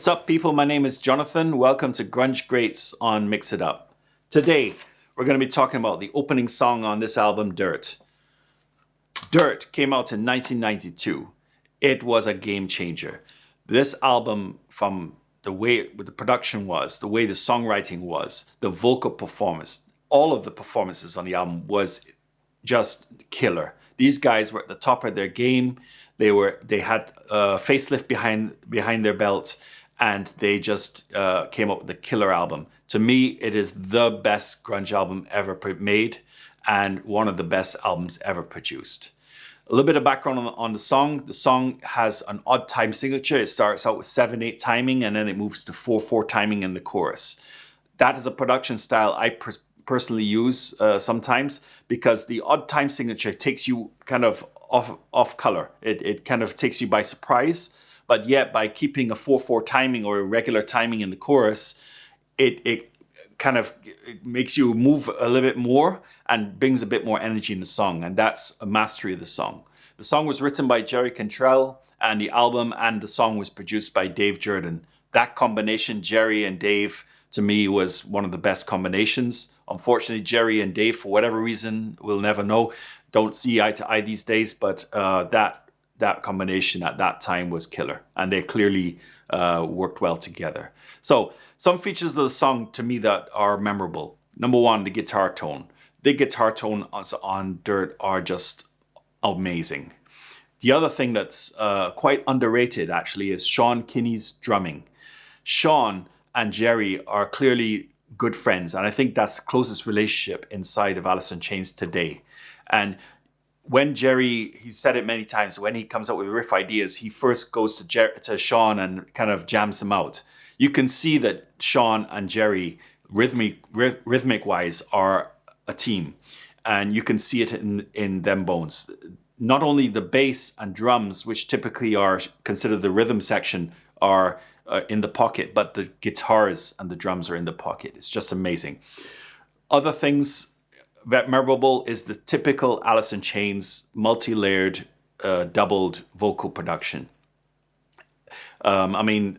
What's up, people? My name is Jonathan. Welcome to Grunge Greats on Mix It Up. Today, we're going to be talking about the opening song on this album, Dirt. Dirt came out in 1992. It was a game changer. This album, from the way the production was, the way the songwriting was, the vocal performance, all of the performances on the album was just killer. These guys were at the top of their game. They had a facelift behind their belt, and they just came up with a killer album. To me, it is the best grunge album ever made and one of the best albums ever produced. A little bit of background on the song. The song has an odd time signature. It starts out with 7/8 timing and then it moves to 4/4 timing in the chorus. That is a production style I personally use sometimes because the odd time signature takes you kind of off color. It kind of takes you by surprise. But yet, by keeping a 4/4 timing or a regular timing in the chorus, it kind of makes you move a little bit more and brings a bit more energy in the song. And that's a mastery of the song. The song was written by Jerry Cantrell, and the album and the song was produced by Dave Jordan. That combination, Jerry and Dave, to me was one of the best combinations. Unfortunately, Jerry and Dave, for whatever reason, we'll never know, don't see eye to eye these days, but that combination at that time was killer, and they clearly worked well together. So some features of the song to me that are memorable. Number one, the guitar tone. The guitar tone on Dirt are just amazing. The other thing that's quite underrated actually is Sean Kinney's drumming. Sean and Jerry are clearly good friends, and I think that's the closest relationship inside of Alice in Chains today. And when Jerry, he said it many times, when he comes up with riff ideas, he first goes to Sean and kind of jams them out. You can see that Sean and Jerry, rhythmic-wise, are a team. And you can see it in them bones. Not only the bass and drums, which typically are considered the rhythm section, are in the pocket, but the guitars and the drums are in the pocket. It's just amazing. Other things that memorable is the typical Alice in Chains multi-layered doubled vocal production. Lane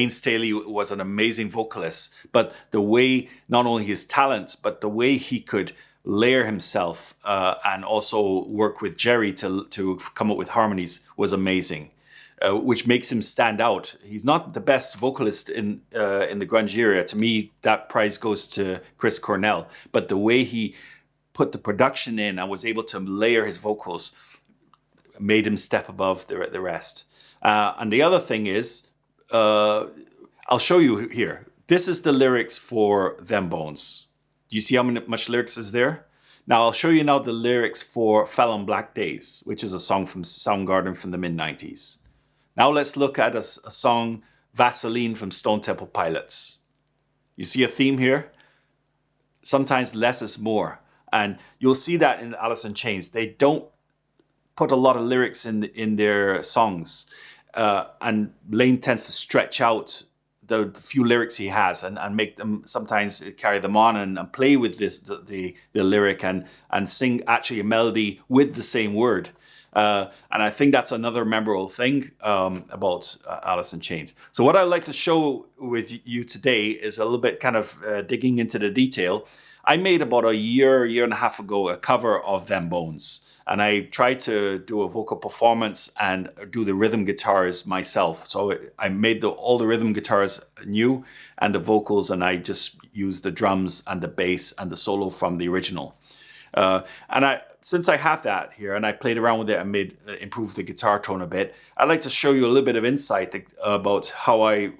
Staley was an amazing vocalist, but the way, not only his talent, but the way he could layer himself and also work with Jerry to come up with harmonies was amazing. Which makes him stand out. He's not the best vocalist in the grunge era. To me, that prize goes to Chris Cornell. But the way he put the production in and was able to layer his vocals made him step above the rest. And the other thing is, I'll show you here. This is the lyrics for Them Bones. Do you see how much lyrics is there? Now, I'll show you now the lyrics for Fell on Black Days, which is a song from Soundgarden from the mid-90s. Now let's look at a song, Vaseline, from Stone Temple Pilots. You see a theme here? Sometimes less is more. And you'll see that in Alice in Chains. They don't put a lot of lyrics in their songs. And Lane tends to stretch out the few lyrics he has and make them, sometimes carry them on and play with the lyric and sing actually a melody with the same word. And I think that's another memorable thing about Alice in Chains. So what I'd like to show with you today is a little bit kind of digging into the detail. I made about a year and a half ago a cover of Them Bones. And I tried to do a vocal performance and do the rhythm guitars myself. So I made all the rhythm guitars new and the vocals, and I just used the drums and the bass and the solo from the original. Since I have that here and I played around with it and improved the guitar tone a bit, I'd like to show you a little bit of insight about how I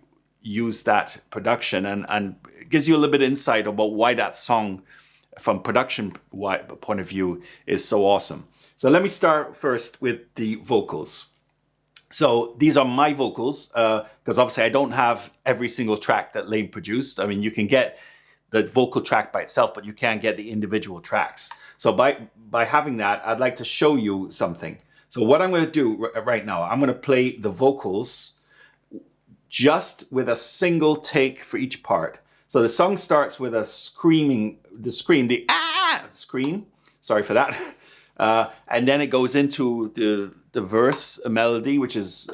use that production and it gives you a little bit of insight about why that song from production point of view is so awesome. So let me start first with the vocals. So these are my vocals because obviously I don't have every single track that Lane produced. I mean, you can get the vocal track by itself, but you can't get the individual tracks. So by having that, I'd like to show you something. So what I'm going to do right now, I'm going to play the vocals just with a single take for each part. So the song starts with a scream. Sorry for that. And then it goes into the verse melody, which is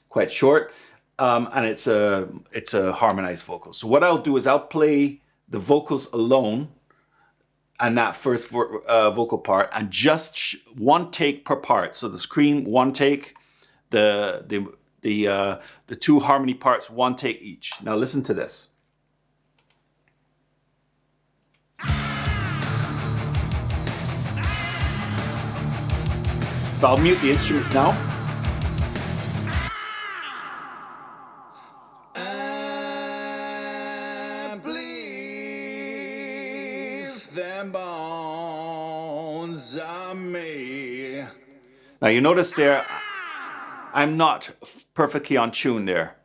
quite short. and it's a harmonized vocal. So what I'll do is I'll play the vocals alone and that first vocal part, and just one take per part. So the scream, one take, the two harmony parts, one take each. Now listen to this. So I'll mute the instruments now. I believe them bones are me. Now you notice there, I'm not perfectly on tune there.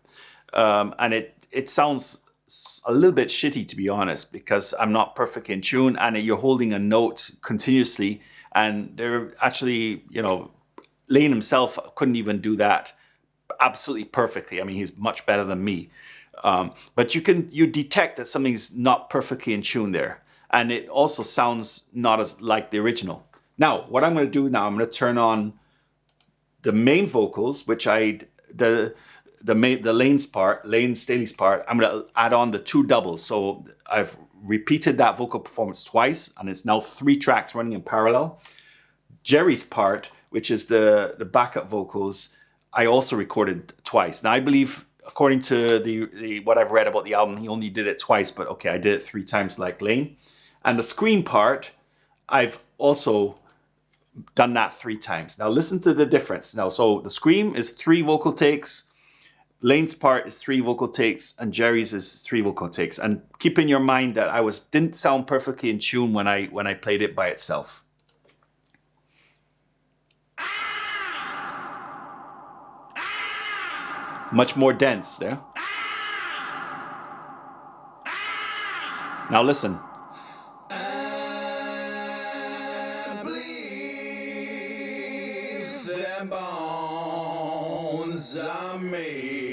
And it sounds a little bit shitty, to be honest, because I'm not perfectly in tune, and you're holding a note continuously. And they're actually, Lane himself couldn't even do that absolutely perfectly. I mean, he's much better than me. But you detect that something's not perfectly in tune there. And it also sounds not as like the original. Now, what I'm going to do now, I'm going to turn on the main vocals, which the Lane's part, Lane Staley's part. I'm going to add on the two doubles. So I've repeated that vocal performance twice, and it's now 3 tracks running in parallel. Jerry's part, which is the backup vocals, I also recorded twice. Now I believe, according to the what I've read about the album, he only did it twice, but okay, I did it 3 times like Lane. And the scream part, I've also done that 3 times. Now listen to the difference. Now, so the scream is 3 vocal takes, Lane's part is 3 vocal takes, and Jerry's is 3 vocal takes. And keep in your mind that I didn't sound perfectly in tune when I played it by itself. Much more dense there. Now listen. I believe them bones are me.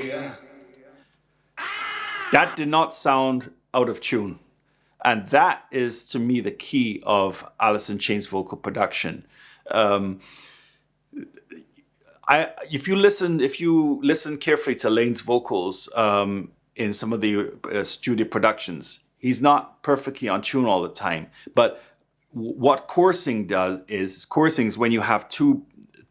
That did not sound out of tune. And that is, to me, the key of Alice in Chains vocal production. If you listen carefully to Lane's vocals in some of the studio productions, he's not perfectly on tune all the time. But what chorusing does is when you have two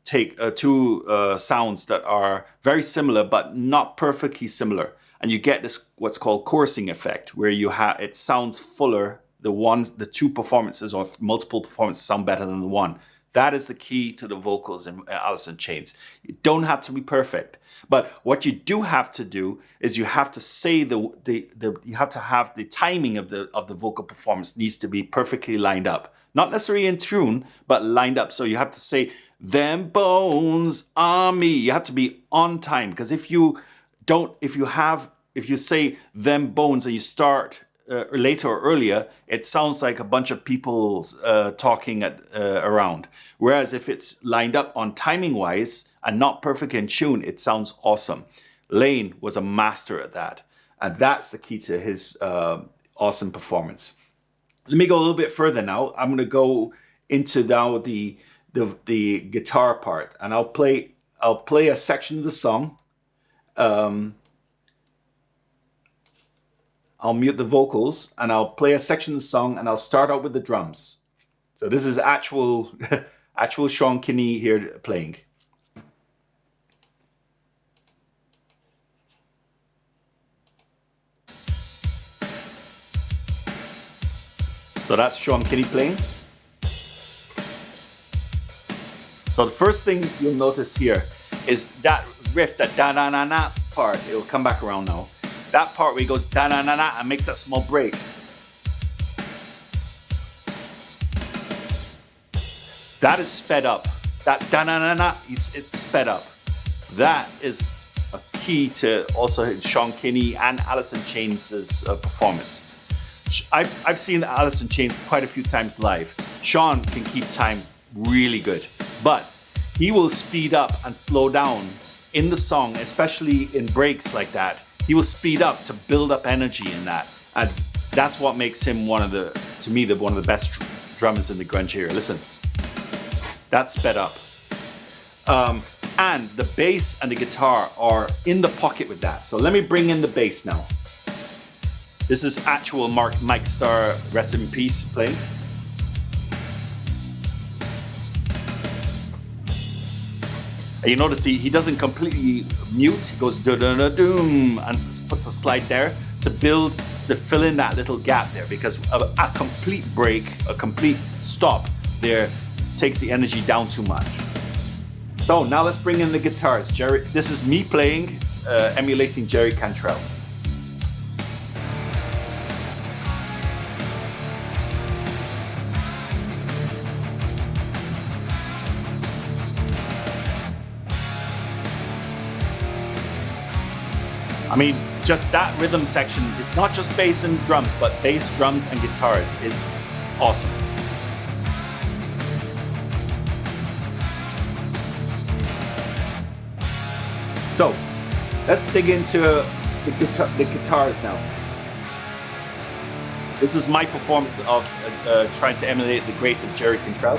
sounds that are very similar but not perfectly similar, and you get this what's called chorusing effect, where it sounds fuller. The 2 performances or multiple performances sound better than the one. That is the key to the vocals in Alice in Chains. You don't have to be perfect, but what you do have to do is you have to say you have to have the timing of the vocal performance needs to be perfectly lined up, not necessarily in tune, but lined up. So you have to say them bones are me. You have to be on time, because if you say them bones and you start later or earlier, it sounds like a bunch of people talking around. Whereas if it's lined up on timing wise and not perfect in tune, it sounds awesome. Lane was a master at that. And that's the key to his awesome performance. Let me go a little bit further now. I'm going to go into now the guitar part, and I'll play a section of the song. I'll mute the vocals and I'll play a section of the song, and I'll start out with the drums. So this is actual Sean Kinney here playing. So that's Sean Kinney playing. So the first thing you'll notice here is that riff, that da-na-na-na part. It'll come back around now. That part where he goes da-na-na-na and makes that small break. That is sped up. That da-na-na-na, it's sped up. That is a key to also Sean Kinney and Alice in Chains' performance. I've seen Alice in Chains quite a few times live. Sean can keep time really good, but he will speed up and slow down in the song, especially in breaks like that. He will speed up to build up energy in that. And that's what makes him one of the best drummers in the grunge era. Listen, that's sped up. And the bass and the guitar are in the pocket with that. So let me bring in the bass now. This is actual Mike Starr, rest in peace, playing. And you notice he doesn't completely mute. He goes da-da-da-doom and puts a slide there to fill in that little gap there, because a complete break, a complete stop there takes the energy down too much. So now let's bring in the guitars. This is me playing, emulating Jerry Cantrell. I mean, just that rhythm section is not just bass and drums, but bass, drums, and guitars is awesome. So, let's dig into the guitars now. This is my performance of trying to emulate the great of Jerry Cantrell.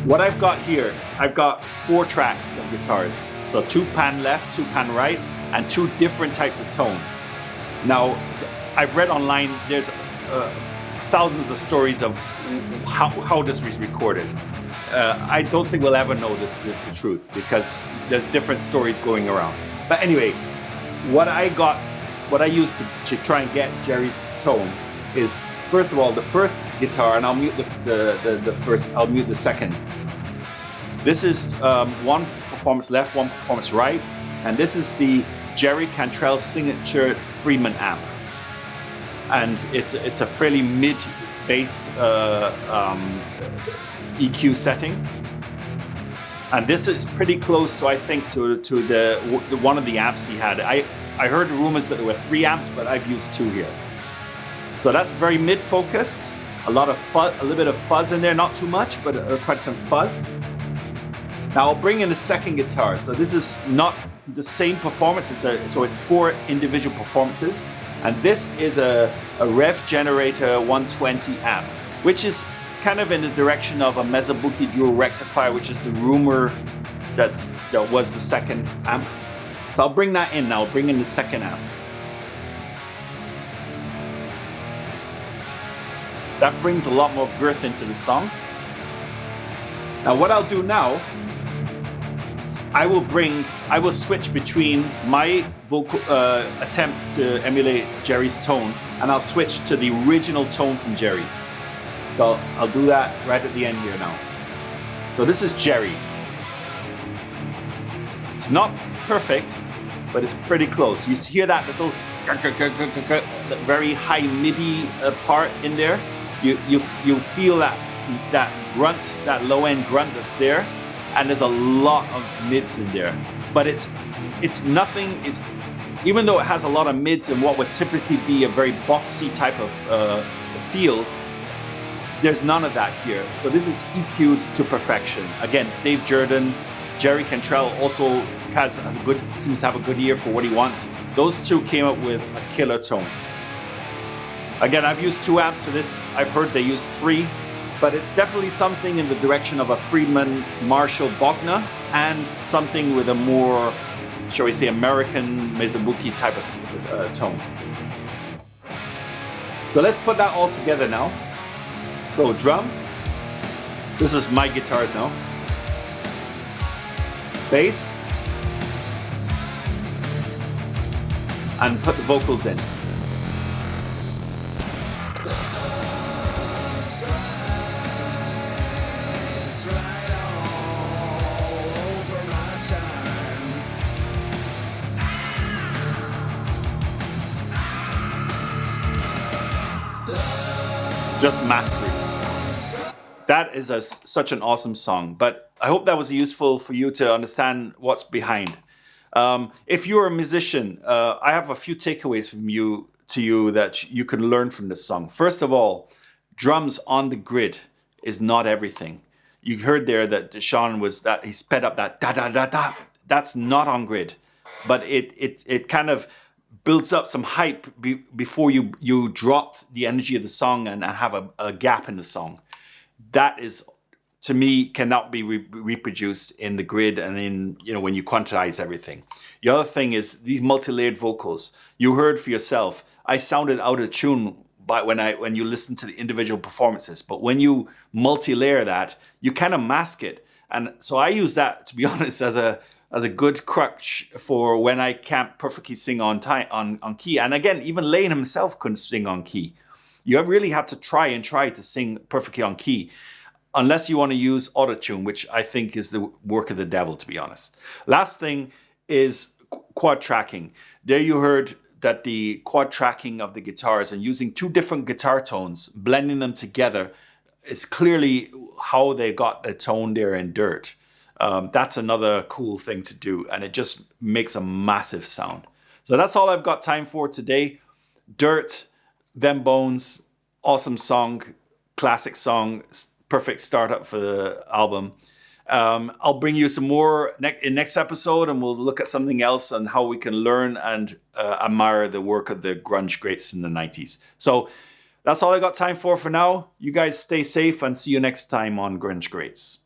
What I've got here, I've got 4 tracks of guitars. So 2 pan left, 2 pan right, and 2 different types of tone. Now, I've read online, there's thousands of stories of how this was recorded. I don't think we'll ever know the truth, because there's different stories going around. But anyway, what I used to try and get Jerry's tone is, first of all, the first guitar, and I'll mute the first, I'll mute the second. This is one performance left, one performance right, and this is the Jerry Cantrell signature Freeman amp, and it's a fairly mid-based EQ setting, and this is pretty close to, I think, to the one of the amps he had. I heard rumors that there were 3 amps, but I've used 2 here. So that's very mid-focused. A lot of fuzz, a little bit of fuzz in there, not too much, but quite some fuzz. Now I'll bring in the second guitar. So this is not the same performance. So it's 4 individual performances, and this is a Rev Generator 120 amp, which is kind of in the direction of a Mezabuki dual rectifier, which is the rumor that was the second amp. So I'll bring that in now. I'll bring in the second amp. That brings a lot more girth into the song. Now what I'll do now, I will switch between my vocal attempt to emulate Jerry's tone, and I'll switch to the original tone from Jerry. So I'll do that right at the end here now. So this is Jerry. It's not perfect, but it's pretty close. You hear that little very high MIDI part in there. You feel that grunt, that low end grunt that's there, and there's a lot of mids in there. But it's nothing. Even though it has a lot of mids and what would typically be a very boxy type of feel, there's none of that here. So this is EQ'd to perfection. Again, Dave Jordan, Jerry Cantrell also seems to have a good ear for what he wants. Those 2 came up with a killer tone. Again, I've used 2 amps for this. I've heard they use 3, but it's definitely something in the direction of a Friedman Marshall Bogner, and something with a more, shall we say, American Mezabuki type of tone. So let's put that all together now. So drums, this is my guitars now. Bass, and put the vocals in. Just mastery. That is such an awesome song, but I hope that was useful for you to understand what's behind. If you're a musician, I have a few takeaways from you that you can learn from this song. First of all, drums on the grid is not everything. You heard there that Sean he sped up that da da da da. That's not on grid, but it kind of builds up some hype before you drop the energy of the song and have a gap in the song. That is to me, cannot be reproduced in the grid and in, when you quantize everything. The other thing is these multi-layered vocals. You heard for yourself, I sounded out of tune when you listen to the individual performances, but when you multi-layer that, you kind of mask it. And so I use that, to be honest, as a good crutch for when I can't perfectly sing on key. And again, even Lane himself couldn't sing on key. You really have to try to sing perfectly on key, unless you want to use autotune, which I think is the work of the devil, to be honest. Last thing is quad tracking. There you heard that the quad tracking of the guitars and using two different guitar tones, blending them together, is clearly how they got the tone there in Dirt. That's another cool thing to do, and it just makes a massive sound. So that's all I've got time for today. Dirt, Them Bones, awesome song, classic song, perfect startup for the album. I'll bring you some more in next episode, and we'll look at something else and how we can learn and admire the work of the grunge greats in the 90s. So that's all I got time for now. You guys stay safe and see you next time on Grunge Greats.